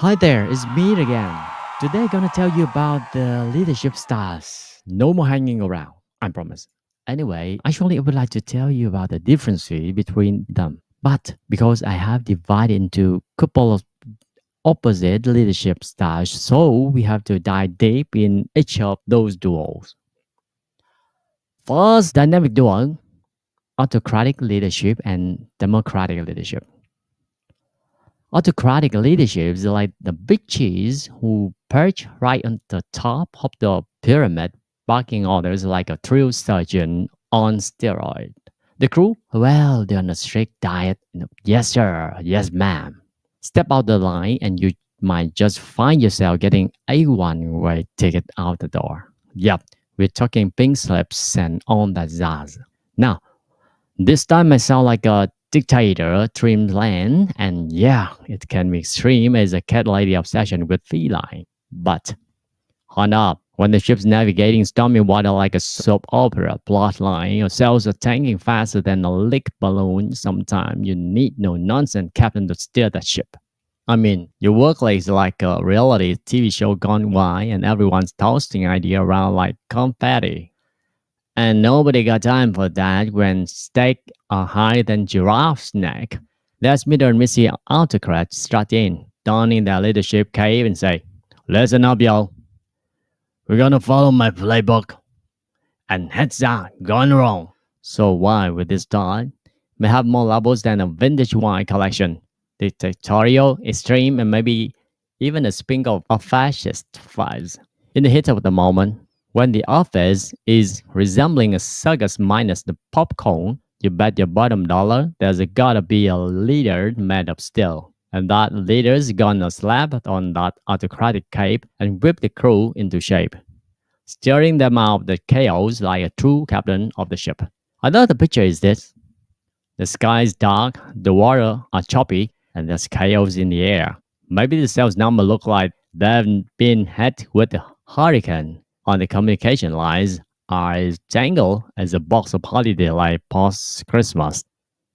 Hi there, it's me again. Today I'm gonna tell you about the leadership styles. No more hanging around, I promise. Anyway, actually I would like to tell you about the difference between them. But because I have divided into couple of opposite leadership styles, so we have to dive deep in each of those duos. First, dynamic duo, autocratic leadership and democratic leadership. Autocratic leadership is like the big cheese who perch right on the top of the pyramid, barking orders like a drill sergeant on steroid. The crew, well, they're on a strict diet. Yes, sir. Yes, ma'am. Step out the line and you might just find yourself getting a one-way ticket out the door. Yep, we're talking pink slips and all that jazz. Now, this time I sound like a dictator, dreamland, and yeah, it can be extreme as a cat lady obsession with feline. But hold up, when the ship's navigating stormy water like a soap opera plotline, your sails are tanking faster than a leak balloon, sometimes you need no nonsense captain to steer that ship. I mean, your workplace is like a reality TV show gone by, and everyone's toasting idea around like confetti. And nobody got time for that when stakes are higher than giraffe's neck. That's Mr. and Missy Autocrat strut in, donning their leadership cape and say, listen up, y'all. We're gonna follow my playbook. And heads are gone wrong. So why with this dog may have more levels than a vintage wine collection, dictatorial, extreme, and maybe even a sprinkle of fascist vibes. In the heat of the moment, when the office is resembling a circus minus the popcorn, you bet your bottom dollar there's gotta be a leader made of steel. And that leader's gonna slap on that autocratic cape and whip the crew into shape, steering them out of the chaos like a true captain of the ship. Another picture is this. The sky is dark, the water are choppy, and there's chaos in the air. Maybe the sales number look like they've been hit with a hurricane. On the communication lines are as tangled as a box of holiday light post Christmas.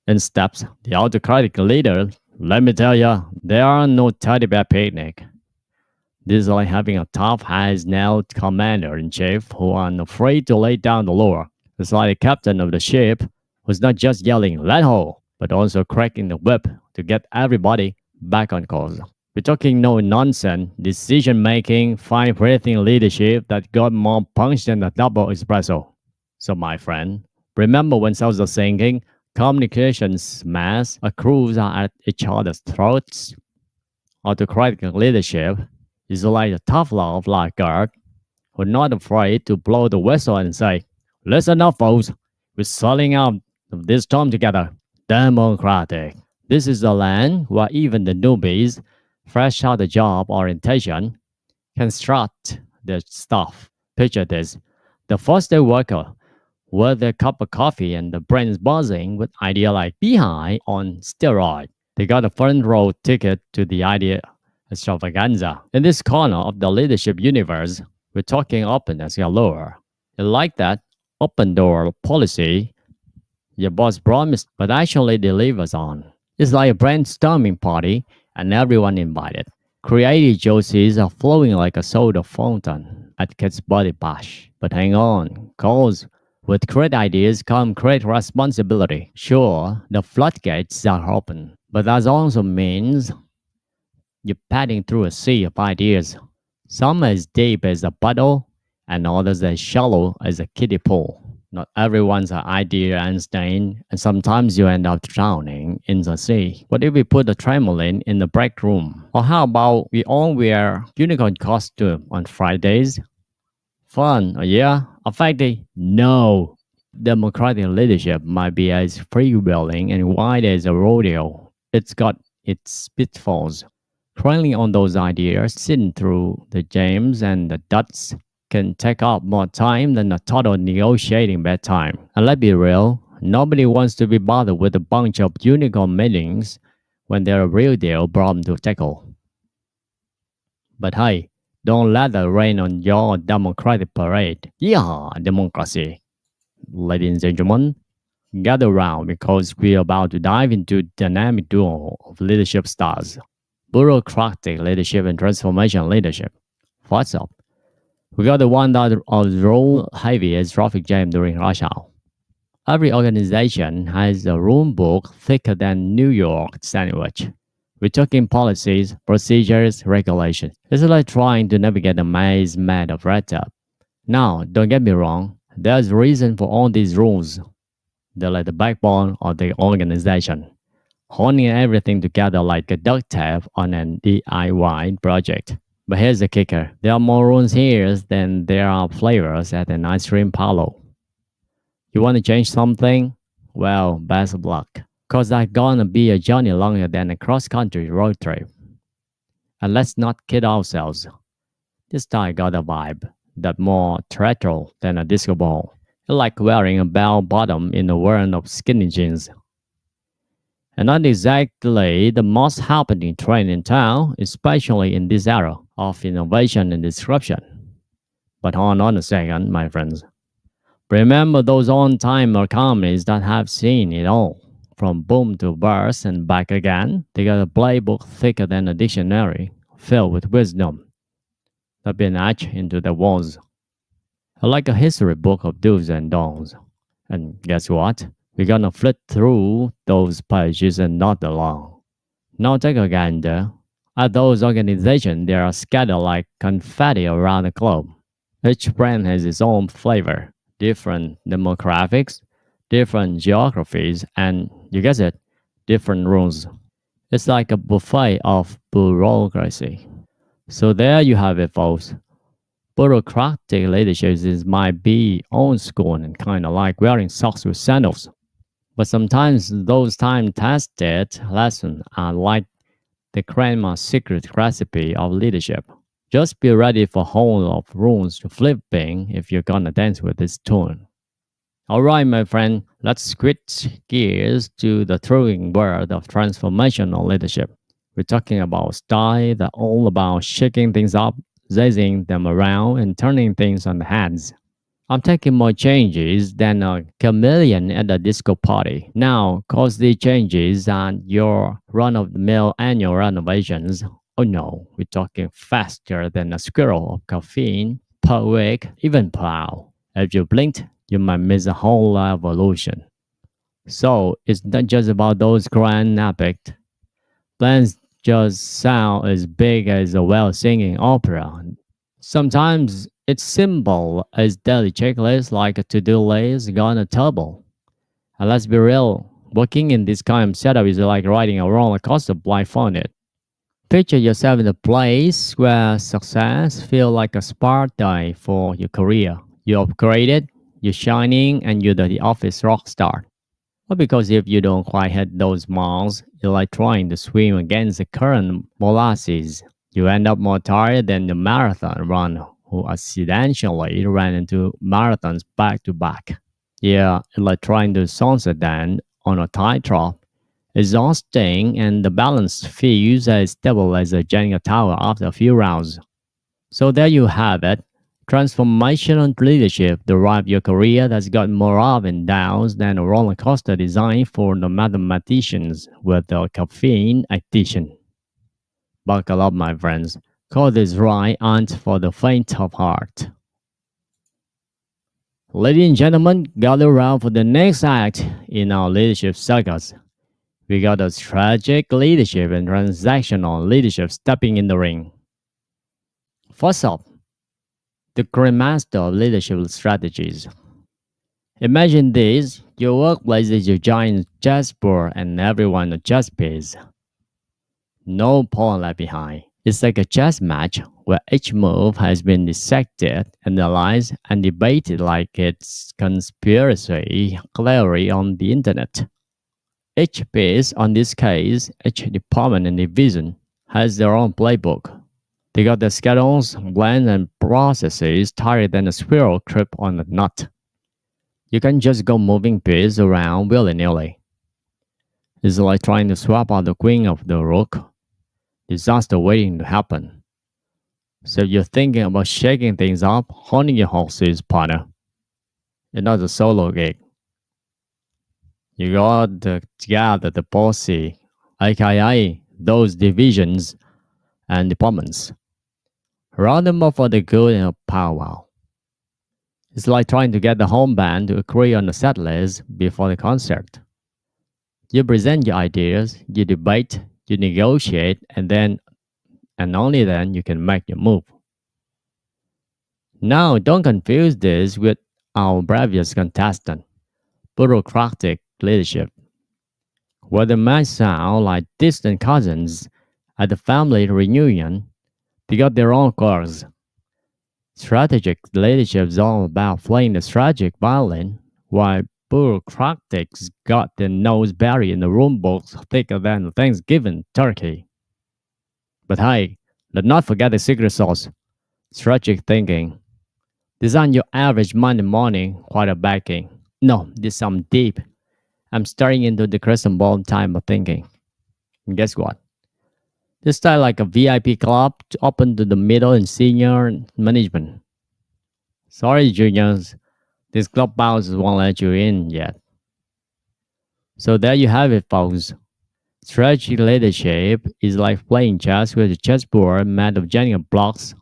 In steps the autocratic leader. Let me tell you, there are no teddy bear picnic. This is like having a tough as nailed commander in chief who are afraid to lay down the law. It's like the captain of the ship who's not just yelling, let ho, but also cracking the whip to get everybody back on course. We're talking no nonsense, decision making, fine breathing leadership that got more punch than a double espresso. So, my friend, remember when sales are sinking, communications mass, crews are at each other's throats. Autocratic leadership is like a tough love lifeguard who are not afraid to blow the whistle and say, listen up, folks, we're sailing out of this storm together. Democratic. This is a land where even the newbies, fresh out of job orientation, can strut their stuff. Picture this. The first day worker with their cup of coffee and the brains buzzing with idea like behind on steroid. They got a front row ticket to the idea extravaganza. In this corner of the leadership universe, we're talking openness galore. You like that open door policy your boss promised but actually delivers on. It's like a brainstorming party and everyone invited. Creative juices are flowing like a soda fountain at Kids Body Bash. But hang on, cause with great ideas come great responsibility. Sure, the floodgates are open, but that also means you're padding through a sea of ideas. Some as deep as a puddle, and others as shallow as a kiddie pool. Not everyone's an idea Einstein, and sometimes you end up drowning in the sea. What if we put a trampoline in the break room? Or how about we all wear unicorn costume on Fridays? Fun, yeah? Effective? No. Democratic leadership might be as freewheeling and wide as a rodeo. It's got its pitfalls. Trailing on those ideas, sitting through the jams and the duds can take up more time than a total negotiating bedtime. And let's be real, nobody wants to be bothered with a bunch of unicorn meetings when they're a real deal problem to tackle. But hey, don't let that rain on your democratic parade. Yeah, democracy. Ladies and gentlemen, gather around because we're about to dive into dynamic duo of leadership styles. bureaucratic leadership and transformation leadership. What's up? We got the one that rule heavy as traffic jam during rush hour. Every organization has a rule book thicker than New York sandwich. We're talking policies, procedures, regulations. It's like trying to navigate a maze made of red tape. Now, don't get me wrong, there's a reason for all these rules. They're like the backbone of the organization, holding everything together like a duct tape on an DIY project. But here's the kicker. There are more rules here than there are flavors at an ice cream parlor. You want to change something? Well, best of luck. Cause that's gonna be a journey longer than a cross-country road trip. And let's not kid ourselves. This style got a vibe that more retro than a disco ball. It's like wearing a bell bottom in a world of skinny jeans. And not exactly the most happening trend in town, especially in this era of innovation and disruption. But hold on a second, my friends. Remember those on-timer companies that have seen it all, from boom to burst and back again? They got a playbook thicker than a dictionary, filled with wisdom that been etched into the walls, like a history book of do's and don'ts. And guess what? We're gonna flip through those pages and not alone. Now take a gander at those organizations. They are scattered like confetti around the globe. Each brand has its own flavor, different demographics, different geographies, and you guess it, different rules. It's like a buffet of bureaucracy. So there you have it, folks. Bureaucratic leadership might be old school and kind of like wearing socks with sandals. But sometimes those time-tested lessons are like the grandma's secret recipe of leadership. Just be ready for a whole of rules to flipping if you're gonna dance with this tune. Alright, my friend, let's switch gears to the thrilling world of transformational leadership. We're talking about style that all about shaking things up, zazzing them around, and turning things on the heads. I'm taking more changes than a chameleon at a disco party. Now, cause the changes and your run-of-the-mill annual renovations. Oh no, we're talking faster than a squirrel of caffeine per week, even per hour. If you blinked, you might miss a whole evolution. So it's not just about those grand epic plans just sound as big as a well-singing opera. Sometimes it's simple as daily checklist like a to-do list gone a turbo. And let's be real, working in this kind of setup is like riding a roller coaster blindfolded. Picture yourself in a place where success feels like a spark day for your career. You're upgraded, you're shining, and you're the office rock star. But because if you don't quite hit those miles, you're like trying to swim against the current molasses. You end up more tired than the marathon runner who accidentally ran into marathons back to back. Yeah, it's like trying to sunset dance on a tightrope. Exhausting, and the balance feels as stable as a Jenga tower after a few rounds. So there you have it. Transformational leadership derive your career that's got more up and downs than a roller coaster designed for the mathematicians with the caffeine addiction. Buckle up, my friends, cause this ride aren't for the faint of heart. Ladies and gentlemen, gather around for the next act in our leadership sagas. We got a strategic leadership and transactional leadership stepping in the ring. First up, the grandmaster of leadership strategies. Imagine this, your workplace is your giant chessboard and everyone a chess piece. No pawn left behind. It's like a chess match where each move has been dissected, analyzed, and debated like it's conspiracy theory on the internet. Each piece, on this case, each department and division, has their own playbook. They got their schedules, plans, and processes tighter than a squirrel trip on a nut. You can just go moving pieces around willy-nilly. It's like trying to swap out the queen of the rook. Disaster waiting to happen. So you're thinking about shaking things up, honing your horses, partner. It's not a solo gig. You got to gather the posse, aka those divisions and departments. Round them up for the good in a powwow. It's like trying to get the home band to agree on a set list before the concert. You present your ideas, you debate, you negotiate, and then and only then you can make your move. Now, don't confuse this with our previous contestant, bureaucratic leadership, where they might sound like distant cousins at the family reunion. They got their own course. Strategic leadership is all about playing the strategic violin, while bureaucratics got their nose buried in the rule books thicker than a Thanksgiving turkey. But hey, let's not forget the secret sauce, strategic thinking. This isn't your average Monday morning quarterbacking. No, this is some deep. I'm staring into the crystal ball time of thinking. And guess what? This style like a VIP club to open to the middle and senior management. Sorry, juniors, this clubhouse won't let you in yet. So there you have it, folks. Strategic leadership is like playing chess with a chessboard made of Jenga blocks,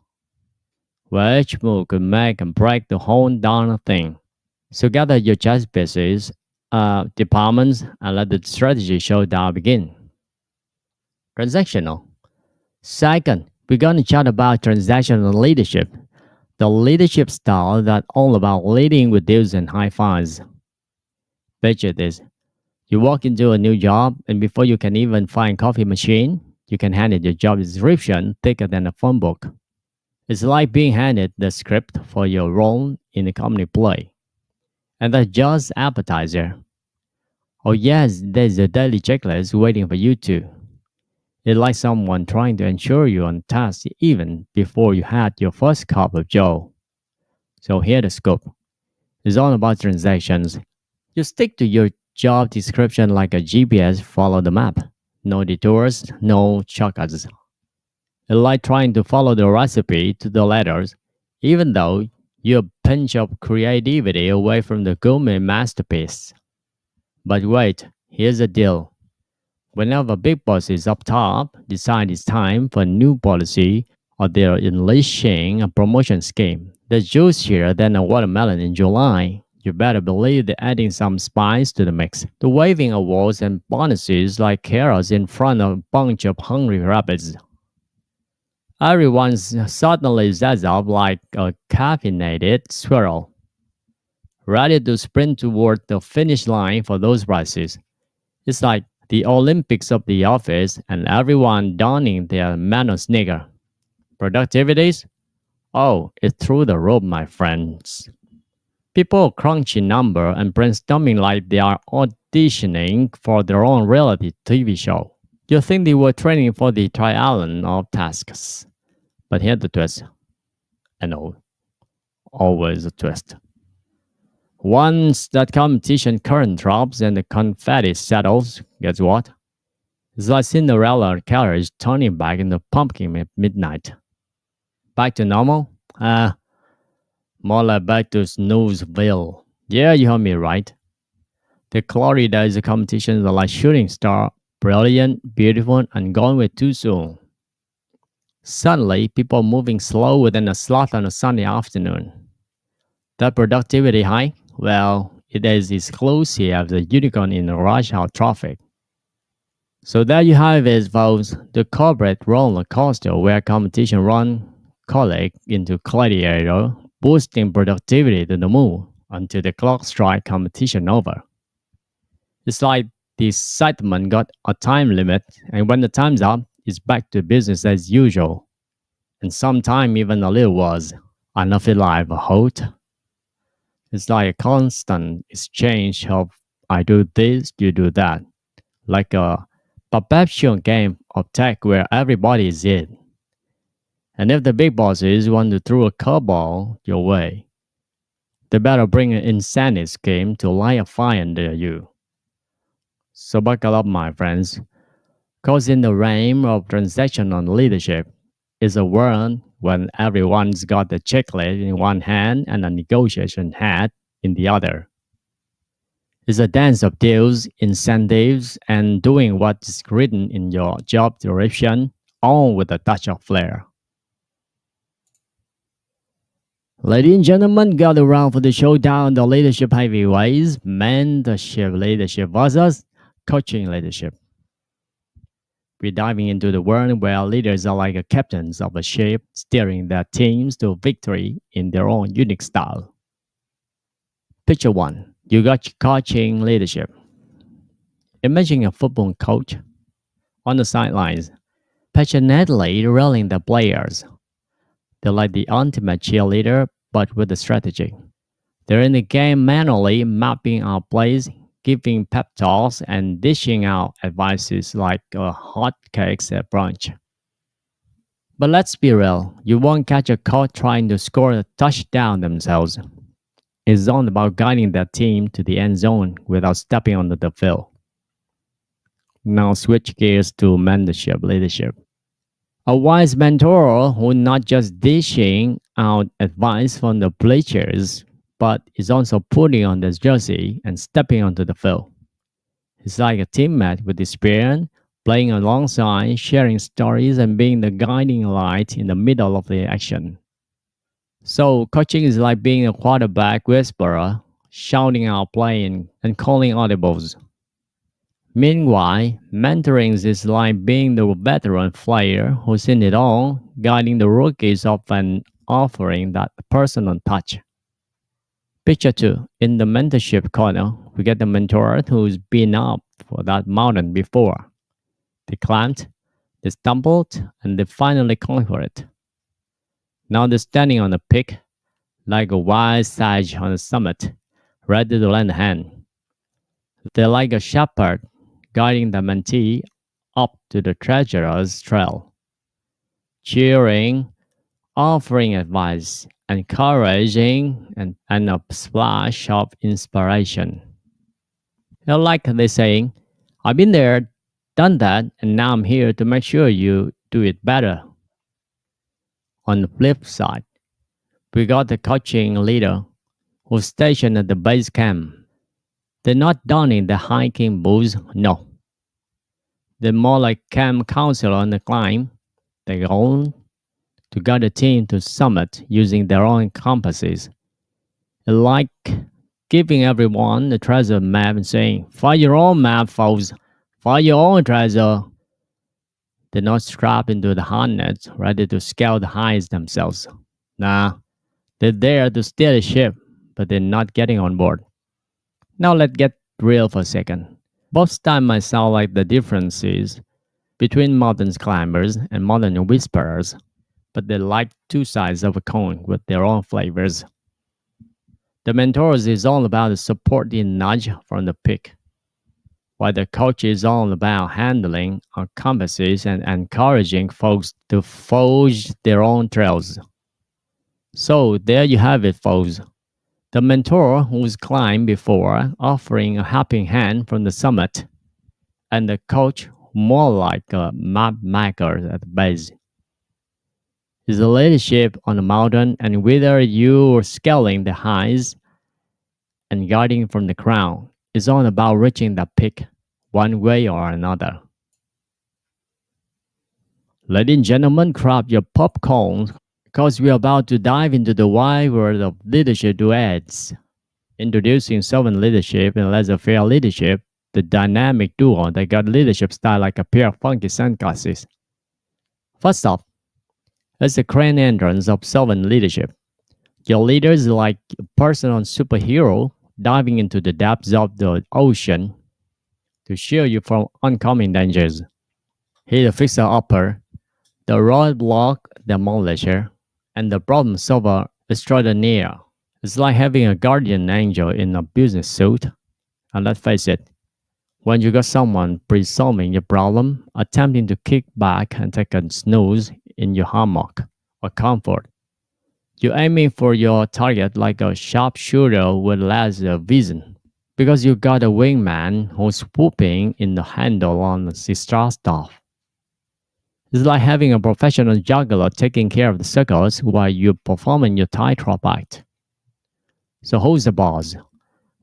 where each move could make and break the whole darn thing. So gather your chess pieces, departments, and let the strategy showdown begin. Transactional. Second, we're going to chat about transactional leadership, the leadership style that's all about leading with deals and high fives. Picture this. You walk into a new job, and before you can even find coffee machine, you can hand it your job description thicker than a phone book. It's like being handed the script for your role in a company play. And that's just appetizer. Oh yes, there's a daily checklist waiting for you too. It's like someone trying to ensure you're on task even before you had your first cup of joe. So here the scope. It's all about transactions. You stick to your job description like a GPS follow the map. No detours, no shortcuts. It's like trying to follow the recipe to the letters, even though you're a pinch of creativity away from the gourmet masterpiece. But wait, here's the deal. Whenever big bosses up top decide it's time for a new policy or they're unleashing a promotion scheme that's juicier than a watermelon in July, you better believe they're adding some spice to the mix. They're waving awards and bonuses like carrots in front of a bunch of hungry rabbits. Everyone suddenly sets up like a caffeinated squirrel, ready to sprint toward the finish line for those prizes. It's like the Olympics of the office and everyone donning their manual sneaker. Productivities? Oh, it's through the roof, my friends. People crunching number and brainstorming like they are auditioning for their own reality TV show. You think they were training for the triathlon of tasks. But here's the twist. I know, always a twist. Once that competition current drops and the confetti settles, guess what? It's like Cinderella carriage turning back in the pumpkin at midnight. Back to normal? More like back to Snoozeville. Yeah, you heard me right. The glory days of competitions are like shooting star, brilliant, beautiful, and gone way too soon. Suddenly, people are moving slow within a slot on a Sunday afternoon. That productivity high? Well, it is exclusive as a unicorn in rush hour traffic. So there you have it, folks. The corporate roller coaster where competition run colleague into gladiator, boosting productivity to the moon until the clock strike competition over. It's like the excitement got a time limit, and when the time's up, it's back to business as usual. And sometimes even a little worse. I not feel like a halt. It's like a constant exchange of I do this, you do that. Like a perpetual game of tech where everybody is it. And if the big bosses want to throw a curveball your way, they better bring an incentive scheme to light a fire under you. So buckle up, my friends, because in the realm of transactional leadership is a world when everyone's got the checklist in one hand and a negotiation hat in the other. It's a dance of deals, incentives, and doing what's written in your job description, all with a touch of flair. Ladies and gentlemen, gather around for the showdown the leadership heavyweights, mentorship leadership versus coaching leadership. We're diving into the world where leaders are like captains of a ship, steering their teams to victory in their own unique style. Picture one, you got coaching leadership. Imagine a football coach on the sidelines, passionately rallying the players. They're like the ultimate cheerleader, but with a strategy. They're in the game manually mapping out plays, giving pep talks, and dishing out advices like hotcakes at brunch. But let's be real, you won't catch a coach trying to score a touchdown themselves. It's all about guiding their team to the end zone without stepping onto the field. Now switch gears to mentorship leadership. A wise mentor who not just dishing out advice from the bleachers, but is also putting on this jersey and stepping onto the field. He's like a teammate with experience, playing alongside, sharing stories, and being the guiding light in the middle of the action. So, coaching is like being a quarterback whisperer, shouting out playing and calling audibles. Meanwhile, mentoring is like being the veteran player who's in it all, guiding the rookies up and offering that personal touch. Picture 2. In the mentorship corner, we get the mentor who's been up for that mountain before. They climbed, they stumbled, and they finally conquered it. Now they're standing on a peak, like a wise sage on a summit, ready to lend a hand. They're like a shepherd guiding the mentee up to the treasurer's trail, cheering, offering advice, encouraging, and a splash of inspiration. They're like they're saying, I've been there, done that, and now I'm here to make sure you do it better. On the flip side, we got the coaching leader who's stationed at the base camp. They're not donning the hiking boots, no. They're more like camp counselor on the climb. They go to guide the team to summit using their own compasses. It's like giving everyone the treasure map and saying, find your own map, folks. Find your own treasure. They're not strapped into the harness, ready to scale the heights themselves. Nah, they're there to steer the ship, but they're not getting on board. Now let's get real for a second. Both styles might sound like the differences between modern climbers and modern whisperers, but they're like two sides of a coin with their own flavors. The mentors is all about the supporting nudge from the peak, while the coach is all about handling our compasses and encouraging folks to forge their own trails. So there you have it, folks. The mentor who's climbed before, offering a helping hand from the summit, and the coach more like a map maker at the base. It's a leadership on the mountain, and whether you're scaling the heights and guiding from the crown, it's all about reaching the peak one way or another. Ladies and gentlemen, grab your popcorn because we're about to dive into the wide world of leadership duets. Introducing servant leadership and laissez-faire leadership, the dynamic duo that got leadership style like a pair of funky sunglasses. First off, it's the grand entrance of servant leadership. Your leader is like a personal superhero diving into the depths of the ocean to shield you from oncoming dangers. He's the fixer-upper, the roadblock demolisher, and the problem solver extraordinaire. It's like having a guardian angel in a business suit. And let's face it, when you got someone pre-solving your problem, attempting to kick back and take a snooze in your hammock or comfort, you're aiming for your target like a sharpshooter with laser vision. Because you got a wingman who's swooping in the handle on the sister staff. It's like having a professional juggler taking care of the circles while you're performing your tightrope act. So who's the boss?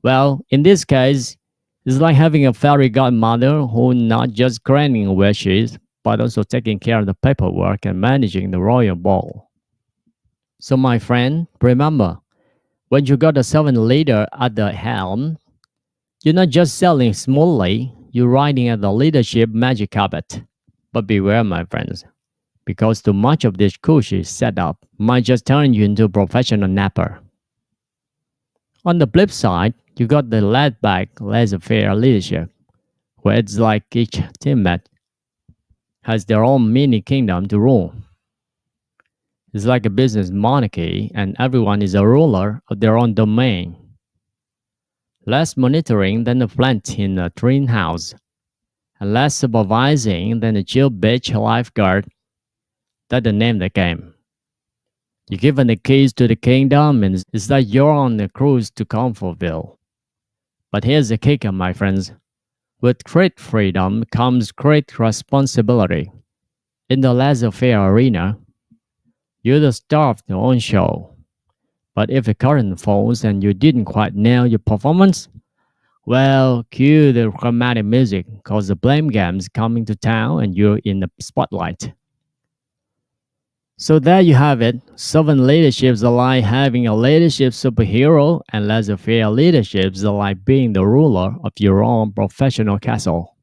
Well, in this case, it's like having a fairy godmother who not just granting wishes, but also taking care of the paperwork and managing the royal ball. So, my friend, remember, when you got a servant leader at the helm, you're not just sailing smoothly, you're riding at the leadership magic carpet. But beware, my friends, because too much of this cushy setup might just turn you into a professional napper. On the flip side, you got the laid back, laissez faire leadership, where it's like each teammate has their own mini kingdom to rule. It's like a business monarchy, and everyone is a ruler of their own domain. Less monitoring than a plant in a greenhouse, and less supervising than a chill bitch lifeguard. That's the name of the game. You're given the keys to the kingdom, and it's like you're on a cruise to Comfortville. But here's the kicker, my friends. With great freedom comes great responsibility. In the laissez-faire arena, you're the star of your own show. But if the curtain falls and you didn't quite nail your performance, well, cue the dramatic music because the blame game's coming to town and you're in the spotlight. So there you have it. Servant leaderships are like having a leadership superhero, and laissez-faire leaderships are like being the ruler of your own professional castle.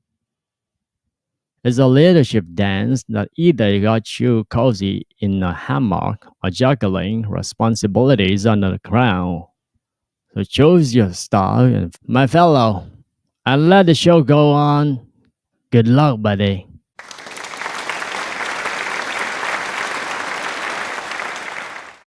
It's a leadership dance that either got you cozy in a hammock or juggling responsibilities under the crown. So choose your style, my fellow, and let the show go on. Good luck, buddy.